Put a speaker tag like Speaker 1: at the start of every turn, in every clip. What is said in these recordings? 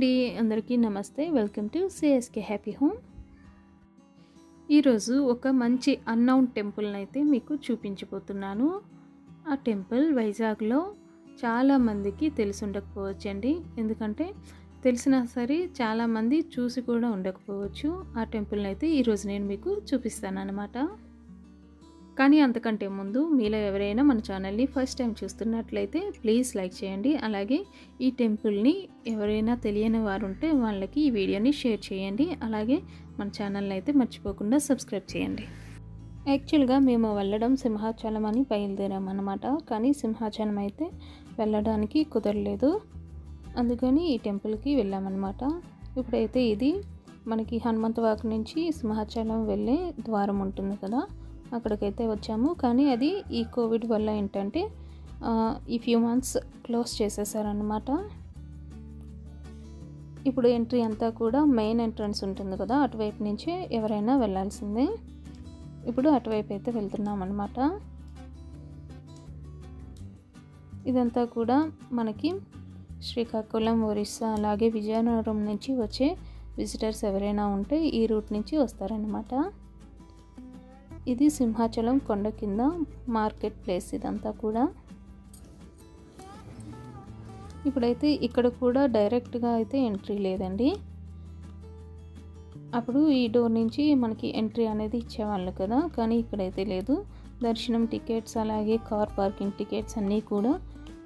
Speaker 1: అండి, అందరికీ నమస్తే. Welcome to CSK happy home. ఈరోజు ఒక మంచి అన్నౌన్ టెంపుల్ని అయితే మీకు చూపించబోతున్నాను. ఆ టెంపుల్ వైజాగ్లో చాలామందికి తెలిసి ఉండకపోవచ్చండి. ఎందుకంటే తెలిసినా సరే చాలామంది చూసి కూడా ఉండకపోవచ్చు. ఆ టెంపుల్ని అయితే ఈరోజు నేను మీకు చూపిస్తాను అన్నమాట. కానీ అంతకంటే ముందు మీలో ఎవరైనా మన ఛానల్ని ఫస్ట్ టైం చూస్తున్నట్లయితే ప్లీజ్ లైక్ చేయండి. అలాగే ఈ టెంపుల్ని ఎవరైనా తెలియని వారు ఉంటే వాళ్ళకి ఈ వీడియోని షేర్ చేయండి. అలాగే మన ఛానల్ని అయితే మర్చిపోకుండా సబ్స్క్రైబ్ చేయండి. యాక్చువల్గా మేము వెళ్ళడం సింహాచలం అని బయలుదేరాం అన్నమాట. కానీ సింహాచలం అయితే వెళ్ళడానికి కుదరలేదు. అందుకని ఈ టెంపుల్కి వెళ్ళామన్నమాట. ఇప్పుడైతే ఇది మనకి హనుమంతవాక నుంచి సింహాచలం వెళ్ళే ద్వారం ఉంటుంది కదా, అక్కడికైతే వచ్చాము. కానీ అది ఈ కోవిడ్ వల్ల ఏంటంటే ఈ ఫ్యూ మంత్స్ క్లోజ్ చేసేసారనమాట. ఇప్పుడు ఎంట్రీ అంతా కూడా మెయిన్ ఎంట్రన్స్ ఉంటుంది కదా, అటువైపు నుంచే ఎవరైనా వెళ్ళాల్సిందే. ఇప్పుడు అటువైపు అయితే వెళ్తున్నాం అనమాట. ఇదంతా కూడా మనకి శ్రీకాకుళం, ఒరిస్సా అలాగే విజయనగరం నుంచి వచ్చే విజిటర్స్ ఎవరైనా ఉంటే ఈ రూట్ నుంచి వస్తారనమాట. ఇది సింహాచలం కొండ కింద మార్కెట్ ప్లేస్ ఇదంతా కూడా. ఇప్పుడైతే ఇక్కడ కూడా డైరెక్ట్గా అయితే ఎంట్రీ లేదండి. అప్పుడు ఈ డోర్ నుంచి మనకి ఎంట్రీ అనేది ఇచ్చేవాళ్ళు కదా, కానీ ఇక్కడైతే లేదు. దర్శనం టికెట్స్ అలాగే కార్ పార్కింగ్ టికెట్స్ అన్నీ కూడా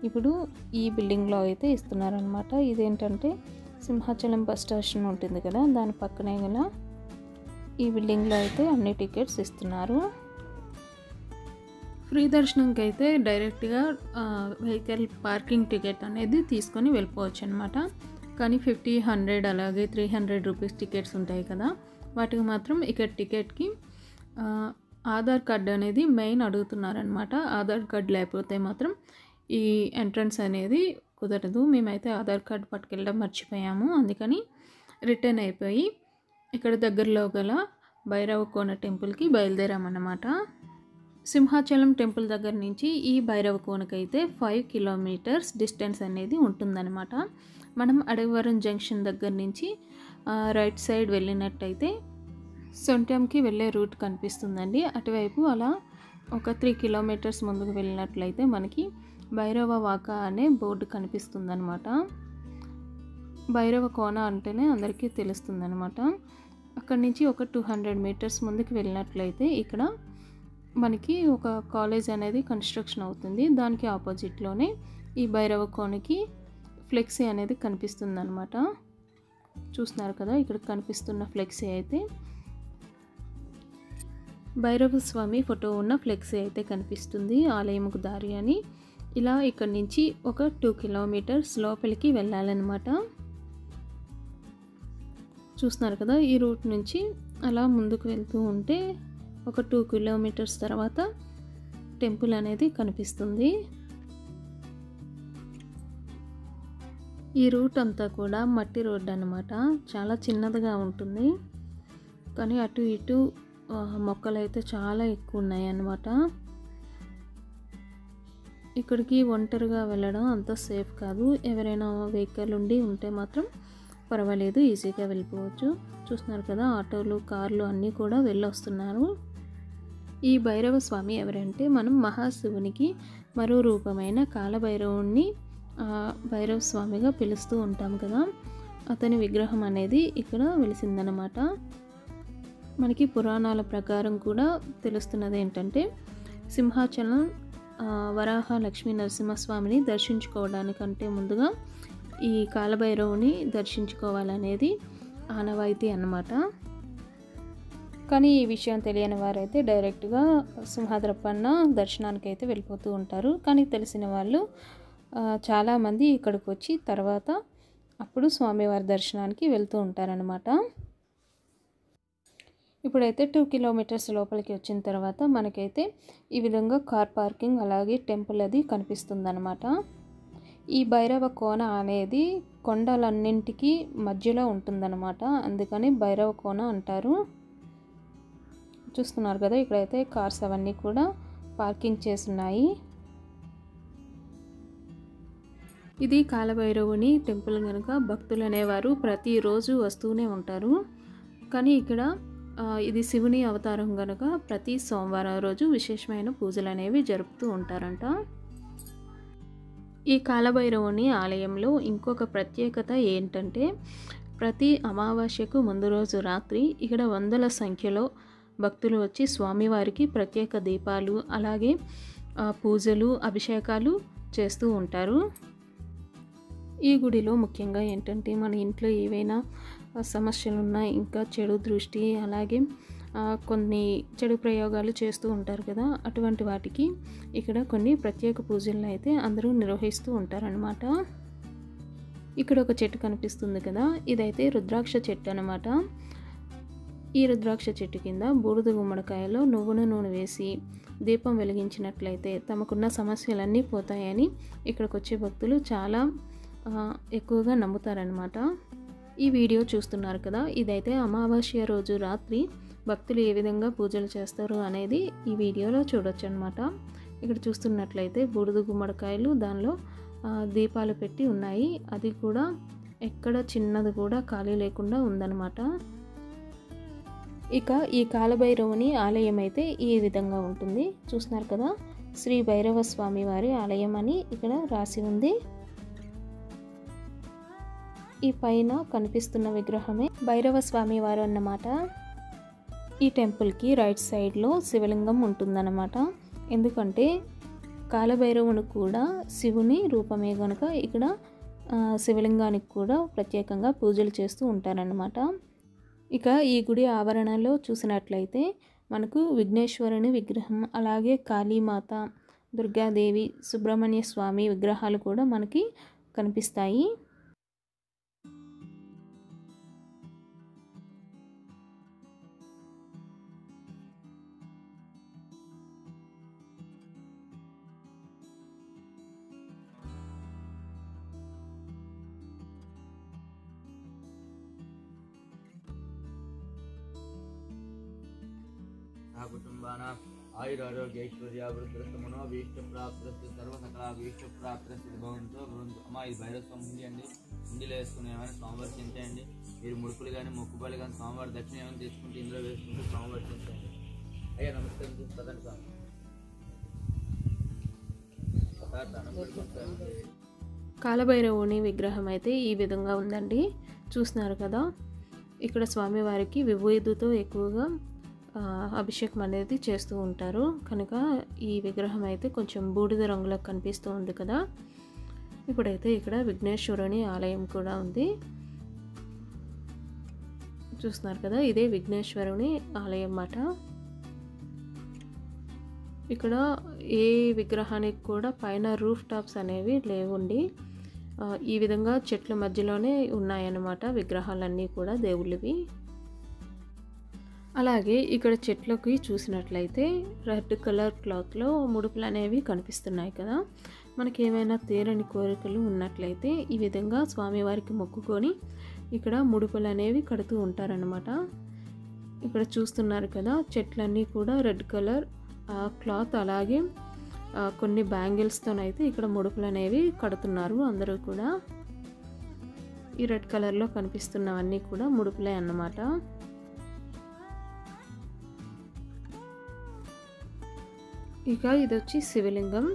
Speaker 1: ఇప్పుడు ఈ బిల్డింగ్లో అయితే ఇస్తున్నారనమాట. ఇదేంటంటే సింహాచలం బస్ స్టేషన్ ఉంటుంది కదా, దాని పక్కనే గల ఈ బిల్డింగ్లో అయితే అన్ని టికెట్స్ ఇస్తున్నారు. ఫ్రీ దర్శనంకి అయితే డైరెక్ట్గా వెహికల్ పార్కింగ్ టికెట్ అనేది తీసుకొని వెళ్ళిపోవచ్చు అనమాట. కానీ 50, 100 అలాగే 300 రూపీస్ టికెట్స్ ఉంటాయి కదా, వాటికి మాత్రం ఇక్కడ టికెట్కి ఆధార్ కార్డు అనేది మెయిన్ అడుగుతున్నారనమాట. ఆధార్ కార్డు లేకపోతే మాత్రం ఈ ఎంట్రన్స్ అనేది కుదరదు. మేమైతే ఆధార్ కార్డు పట్టుకెళ్ళడం మర్చిపోయాము. అందుకని రిటర్న్ అయిపోయి ఇక్కడ దగ్గరలో గల భైరవ కోన టెంపుల్కి బయలుదేరామన్నమాట. సింహాచలం టెంపుల్ దగ్గర నుంచి ఈ భైరవ కోనకైతే 5 కిలోమీటర్స్ డిస్టెన్స్ అనేది ఉంటుందన్నమాట. మనం అడవివరం జంక్షన్ దగ్గర నుంచి రైట్ సైడ్ వెళ్ళినట్టయితే సొంటంకి వెళ్ళే రూట్ కనిపిస్తుందండి. అటువైపు అలా ఒక 3 కిలోమీటర్స్ ముందుకు వెళ్ళినట్లయితే మనకి భైరవ వాక అనే బోర్డు కనిపిస్తుందన్నమాట. భైరవ కోన అంటేనే అందరికీ తెలుస్తుందన్నమాట. అక్కడి నుంచి ఒక 200 మీటర్స్ ముందుకు వెళ్ళినట్లయితే ఇక్కడ మనకి ఒక కాలేజ్ అనేది కన్స్ట్రక్షన్ అవుతుంది. దానికి ఆపోజిట్లోనే ఈ భైరవ కోనకి ఫ్లెక్సీ అనేది కనిపిస్తుంది అనమాట. చూస్తున్నారు కదా, ఇక్కడ కనిపిస్తున్న ఫ్లెక్సీ అయితే భైరవ స్వామి ఫోటో ఉన్న ఫ్లెక్సీ అయితే కనిపిస్తుంది. ఆలయముకు దారి అని. ఇలా ఇక్కడ నుంచి ఒక 2 కిలోమీటర్స్ లోపలికి వెళ్ళాలన్నమాట. చూస్తున్నారు కదా, ఈ రూట్ నుంచి అలా ముందుకు వెళ్తూ ఉంటే ఒక 2 కిలోమీటర్స్ తర్వాత టెంపుల్ అనేది కనిపిస్తుంది. ఈ రూట్ అంతా కూడా మట్టి రోడ్డు అనమాట. చాలా చిన్నదిగా ఉంటుంది. కానీ అటు ఇటు మొక్కలు అయితే చాలా ఎక్కువ ఉన్నాయి అన్నమాట. ఇక్కడికి ఒంటరిగా వెళ్ళడం అంత సేఫ్ కాదు. ఎవరైనా వెహికల్ ఉంటే మాత్రం పర్వాలేదు, ఈజీగా వెళ్ళిపోవచ్చు. చూస్తున్నారు కదా, ఆటోలు, కార్లు అన్నీ కూడా వెళ్ళొస్తున్నారు. ఈ భైరవ స్వామి ఎవరంటే మనం మహాశివునికి మరో రూపమైన కాలభైరవుణ్ణి భైరవ స్వామిగా పిలుస్తూ ఉంటాం కదా, అతని విగ్రహం అనేది ఇక్కడ వెలిసిందనమాట. మనకి పురాణాల ప్రకారం కూడా తెలుస్తున్నది ఏంటంటే సింహాచలం వరాహ లక్ష్మీ నరసింహస్వామిని దర్శించుకోవడానికంటే ముందుగా ఈ కాలభైరవుని దర్శించుకోవాలనేది ఆనవాయితీ అన్నమాట. కానీ ఈ విషయం తెలియని వారైతే డైరెక్ట్గా సింహాద్రప్పన్న దర్శనానికి అయితే వెళ్ళిపోతూ ఉంటారు. కానీ తెలిసిన వాళ్ళు చాలామంది ఇక్కడికి వచ్చి తర్వాత అప్పుడు స్వామివారి దర్శనానికి వెళ్తూ ఉంటారనమాట. ఇప్పుడైతే 2 కిలోమీటర్స్ లోపలికి వచ్చిన తర్వాత మనకైతే ఈ విధంగా కార్ పార్కింగ్ అలాగే టెంపుల్ అది కనిపిస్తుందన్నమాట. ఈ భైరవ కోన అనేది కొండలన్నింటికి మధ్యలో ఉంటుందన్నమాట. అందుకని భైరవ కోన అంటారు. చూస్తున్నారు కదా, ఇక్కడైతే కార్స్ అవన్నీ కూడా పార్కింగ్ చేస్తున్నాయి. ఇది కాలభైరవుని టెంపుల్ కనుక భక్తులు అనేవారు ప్రతిరోజు వస్తూనే ఉంటారు. కానీ ఇక్కడ ఇది శివుని అవతారం కనుక ప్రతి సోమవారం రోజు విశేషమైన పూజలు అనేవి జరుపుతూ ఉంటారంట. ఈ కాలభైరవుని ఆలయంలో ఇంకొక ప్రత్యేకత ఏంటంటే ప్రతి అమావాస్యకు ముందు రోజు రాత్రి ఇక్కడ వందల సంఖ్యలో భక్తులు వచ్చి స్వామివారికి ప్రత్యేక దీపాలు అలాగే పూజలు అభిషేకాలు చేస్తూ ఉంటారు. ఈ గుడిలో ముఖ్యంగా ఏంటంటే మన ఇంట్లో ఏవైనా సమస్యలున్నా ఇంకా చెడు దృష్టి అలాగే కొన్ని చెడు ప్రయోగాలు చేస్తూ ఉంటారు కదా, అటువంటి వాటికి ఇక్కడ కొన్ని ప్రత్యేక పూజలను అయితే అందరూ నిర్వహిస్తూ ఉంటారనమాట. ఇక్కడ ఒక చెట్టు కనిపిస్తుంది కదా, ఇదైతే రుద్రాక్ష చెట్టు అనమాట. ఈ రుద్రాక్ష చెట్టు కింద బూడిద గుమ్మడికాయలో నువ్వుల నూనె వేసి దీపం వెలిగించినట్లయితే తమకున్న సమస్యలన్నీ పోతాయని ఇక్కడికి వచ్చే భక్తులు చాలా ఎక్కువగా నమ్ముతారనమాట. ఈ వీడియో చూస్తున్నారు కదా, ఇదైతే అమావాస్య రోజు రాత్రి భక్తులు ఏ విధంగా పూజలు చేస్తారు అనేది ఈ వీడియోలో చూడొచ్చు అనమాట. ఇక్కడ చూస్తున్నట్లయితే బూడిద గుమ్మడికాయలు దానిలో దీపాలు పెట్టి ఉన్నాయి. అది కూడా ఎక్కడ చిన్నది కూడా ఖాళీ లేకుండా ఉందన్నమాట. ఇక ఈ కాలభైరవుని ఆలయం అయితే ఈ విధంగా ఉంటుంది. చూస్తున్నారు కదా, శ్రీ భైరవ స్వామి వారి ఆలయం అని ఇక్కడ రాసి ఉంది. ఈ పైన కనిపిస్తున్న విగ్రహమే భైరవ స్వామి వారు అన్నమాట. ఈ టెంపుల్కి రైట్ సైడ్లో శివలింగం ఉంటుందన్నమాట. ఎందుకంటే కాలభైరవుని కూడా శివుని రూపమే కనుక ఇక్కడ శివలింగానికి కూడా ప్రత్యేకంగా పూజలు చేస్తూ ఉంటారన్నమాట. ఇక ఈ గుడి ఆవరణలో చూసినట్లయితే మనకు విఘ్నేశ్వరుని విగ్రహం అలాగే కాళీమాత, దుర్గాదేవి, సుబ్రహ్మణ్య స్వామి విగ్రహాలు కూడా మనకి కనిపిస్తాయి.
Speaker 2: కుటుంబానాం ఆయురారోగ్యైశ్వర్యాభివృద్ధిస్తమనోభీష్టప్రాప్తిరస్తు సర్వసకలాభీష్టప్రాప్తిరస్తు భవంతో భవంతు. అమ్మ ఇది భైరవ స్వామి ఉంది అండి. ఉండిలో వేసుకుని ఏమైనా స్వామివారి చింతేయండి. మీరు ముడుపులు కానీ మొక్కుబళ్ళు కానీ స్వామివారి దక్షిణ ఏమైనా తీసుకుంటే ఇందులో వేసుకుంటే స్వామివారి చింతేయండి. అయ్యా నమస్కారం పదండి స్వామి.
Speaker 1: కాలభైరవుని విగ్రహం అయితే ఈ విధంగా ఉందండి. చూస్తున్నారు కదా, ఇక్కడ స్వామివారికి విభూతితో ఎక్కువగా అభిషేకం అనేది చేస్తూ ఉంటారు కనుక ఈ విగ్రహం అయితే కొంచెం బూడిద రంగులో కనిపిస్తూ ఉంది కదా. ఇప్పుడైతే ఇక్కడ విఘ్నేశ్వరుని ఆలయం కూడా ఉంది. చూస్తున్నారు కదా, ఇదే విఘ్నేశ్వరుని ఆలయం అన్నమాట. ఇక్కడ ఏ విగ్రహానికి కూడా పైన రూఫ్ టాప్స్ అనేవి లేవుండి ఈ విధంగా చెట్ల మధ్యలోనే ఉన్నాయన్నమాట విగ్రహాలన్నీ కూడా దేవుళ్ళవి. అలాగే ఇక్కడ చెట్లకి చూసినట్లయితే రెడ్ కలర్ క్లాత్లో ముడుపులు అనేవి కనిపిస్తున్నాయి కదా. మనకి ఏమైనా తీరని కోరికలు ఉన్నట్లయితే ఈ విధంగా స్వామివారికి మొక్కుకొని ఇక్కడ ముడుపులు అనేవి కడుతూ ఉంటారనమాట. ఇక్కడ చూస్తున్నారు కదా, చెట్లన్నీ కూడా రెడ్ కలర్ క్లాత్ అలాగే కొన్ని బ్యాంగిల్స్తోనైతే ఇక్కడ ముడుపులు అనేవి కడుతున్నారు అందరూ కూడా. ఈ రెడ్ కలర్లో కనిపిస్తున్నవన్నీ కూడా ముడుపులే అన్నమాట. ఇక ఇది వచ్చి శివలింగం.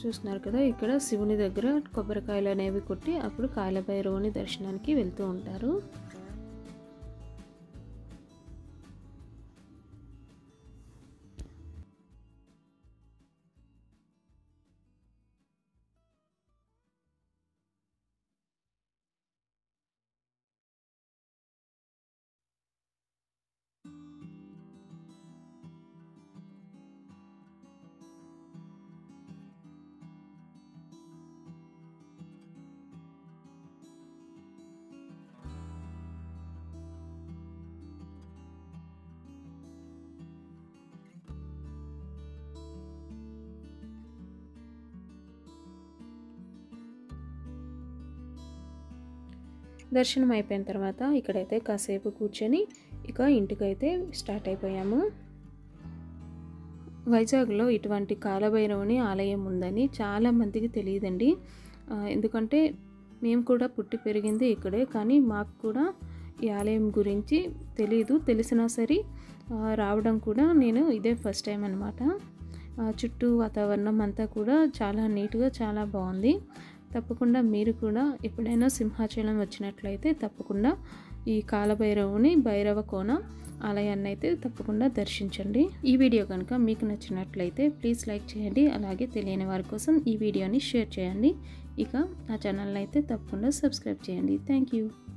Speaker 1: చూస్తున్నారు కదా, ఇక్కడ శివుని దగ్గర కొబ్బరికాయలు అనేవి కొట్టి అప్పుడు కాలభైరవుని దర్శనానికి వెళ్తూ ఉంటారు. దర్శనం అయిపోయిన తర్వాత ఇక్కడైతే కాసేపు కూర్చొని ఇక ఇంటికైతే స్టార్ట్ అయిపోయాము. వైజాగ్లో ఇటువంటి కాలభైరవుని ఆలయం ఉందని చాలామందికి తెలియదండి. ఎందుకంటే మేము కూడా పుట్టి పెరిగింది ఇక్కడే, కానీ మాకు కూడా ఈ ఆలయం గురించి తెలీదు. తెలిసినా సరే రావడం కూడా నేను ఇదే ఫస్ట్ టైం అనమాట. చుట్టూ వాతావరణం అంతా కూడా చాలా నీట్గా చాలా బాగుంది. తప్పకుండా మీరు కూడా ఎప్పుడైనా సింహాచలం వచ్చినట్లయితే తప్పకుండా ఈ కాలభైరవుని భైరవ కోన ఆలయాన్ని అయితే తప్పకుండా దర్శించండి. ఈ వీడియో కనుక మీకు నచ్చినట్లయితే ప్లీజ్ లైక్ చేయండి. అలాగే తెలియని వారి కోసం ఈ వీడియోని షేర్ చేయండి. ఇక నా ఛానల్ని అయితే తప్పకుండా సబ్స్క్రైబ్ చేయండి. Thank you.